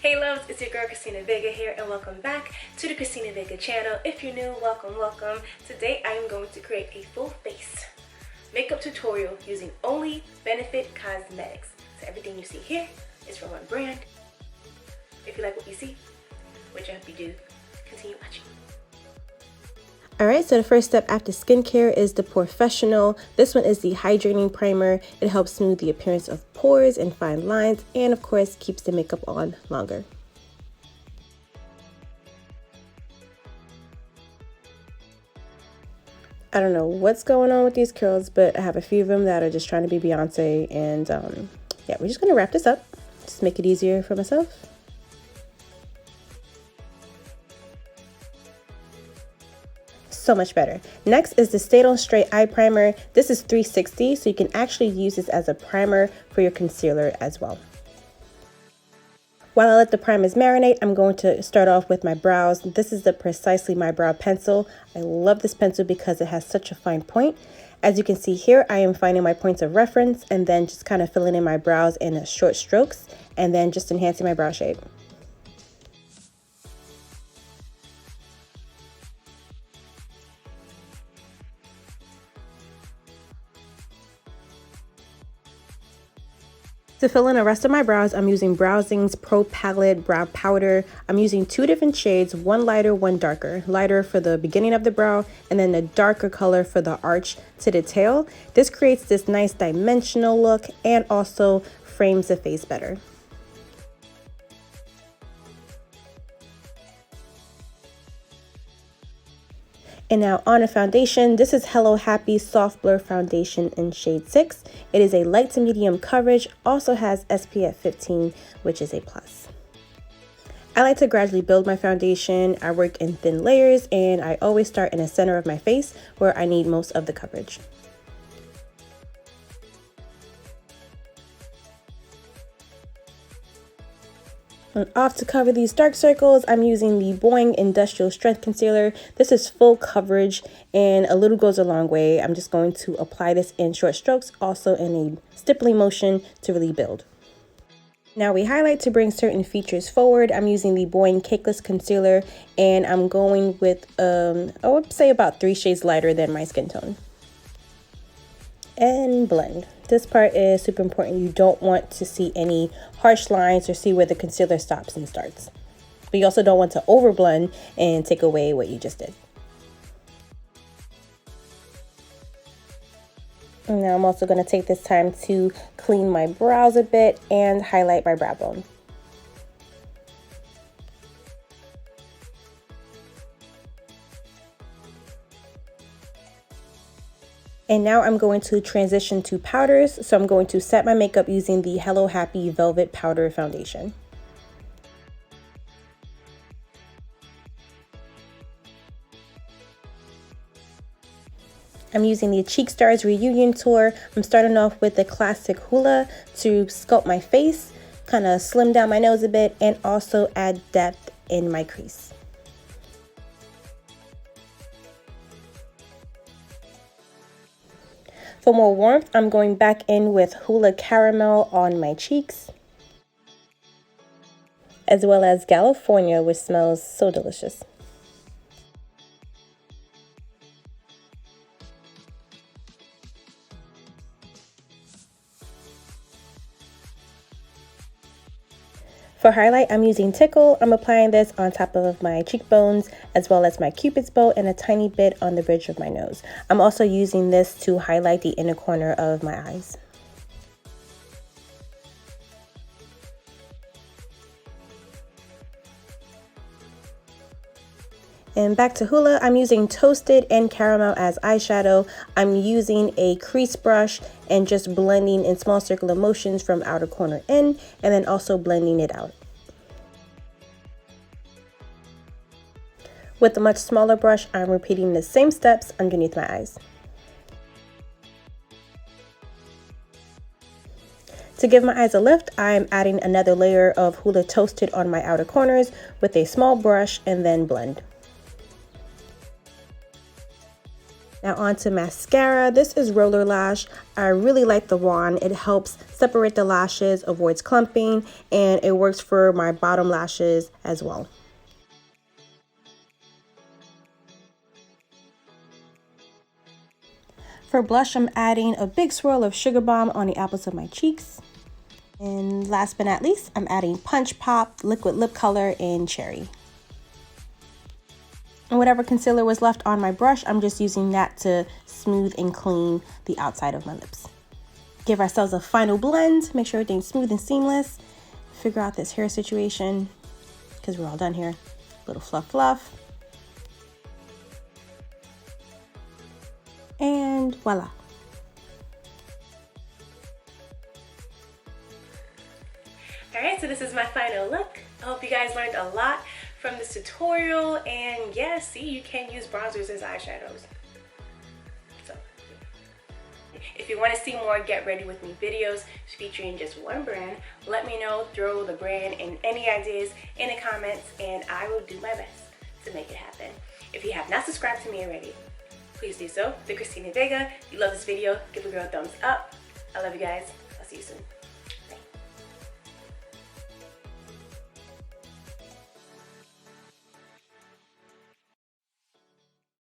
Hey loves, it's your girl Christina Vega here and welcome back to the Christina Vega channel. If you're new, welcome. Today I am going to create a full face makeup tutorial using only Benefit Cosmetics. So everything you see here is from one brand. If you like what you see, which I hope you do, continue watching. Alright, so the first step after skincare is the POREfessional. This one is the Hydrating Primer. It helps smooth the appearance of pores and fine lines, and of course keeps the makeup on longer. I don't know what's going on with these curls, but I have a few of them that are just trying to be Beyonce, and yeah, we're just going to wrap this up. Just make it easier for myself. So much better. Next is the Stay On Straight Eye Primer. This is 360, so you can actually use this as a primer for your concealer as well. While I let the primers marinate, I'm going to start off with my brows. This is the Precisely My Brow pencil. I love this pencil because it has such a fine point. As you can see here, I am finding my points of reference and then just kind of filling in my brows in short strokes and then just enhancing my brow shape. To fill in the rest of my brows, I'm using Zings Pro Palette Brow Powder. I'm using two different shades, one lighter, one darker. Lighter for the beginning of the brow, and then the darker color for the arch to the tail. This creates this nice dimensional look and also frames the face better. And now on a foundation, this is Hello Happy Soft Blur Foundation in shade 6. It is a light to medium coverage, also has SPF 15, which is a plus. I like to gradually build my foundation. I work in thin layers and I always start in the center of my face where I need most of the coverage. And off to cover these dark circles, I'm using the Boi-ing Industrial Strength Concealer. This is full coverage and a little goes a long way. I'm just going to apply this in short strokes, also in a stippling motion to really build. Now we highlight to bring certain features forward. I'm using the Boi-ing Cakeless Concealer and I'm going with, I would say about 3 shades lighter than my skin tone. And blend. This part is super important. You don't want to see any harsh lines or see where the concealer stops and starts. But you also don't want to over blend and take away what you just did. And now I'm also going to take this time to clean my brows a bit and highlight my brow bone. And now I'm going to transition to powders. So I'm going to set my makeup using the Hello Happy Velvet Powder Foundation. I'm using the Cheek Stars Reunion Tour. I'm starting off with the classic Hoola to sculpt my face, kind of slim down my nose a bit, and also add depth in my crease. For more warmth, I'm going back in with Hoola Caramel on my cheeks, as well as Galifornia, which smells so delicious. For highlight, I'm using Tickle. I'm applying this on top of my cheekbones as well as my Cupid's bow and a tiny bit on the bridge of my nose. I'm also using this to highlight the inner corner of my eyes. And back to Hoola, I'm using Toasted and Caramel as eyeshadow. I'm using a crease brush and just blending in small circular motions from outer corner in, and then also blending it out. With a much smaller brush, I'm repeating the same steps underneath my eyes. To give my eyes a lift, I'm adding another layer of Hoola Toasted on my outer corners with a small brush and then blend. Now on to mascara. This is Roller Lash. I really like the wand. It helps separate the lashes, avoids clumping, and it works for my bottom lashes as well. For blush, I'm adding a big swirl of Sugar Bomb on the apples of my cheeks. And last but not least, I'm adding Punch Pop Liquid Lip Color in Cherry. And whatever concealer was left on my brush, I'm just using that to smooth and clean the outside of my lips. Give ourselves a final blend, make sure everything's smooth and seamless. Figure out this hair situation, because we're all done here. Little fluff fluff. And voila. Alright, so this is my final look. I hope you guys learned a lot from this tutorial, and yeah, see, you can use bronzers as eyeshadows. So, if you want to see more Get Ready With Me videos featuring just one brand, let me know, throw the brand and any ideas in the comments, and I will do my best to make it happen. If you have not subscribed to me already, please do so. The Christina Vega. If you love this video, give a girl a thumbs up. I love you guys. I'll see you soon.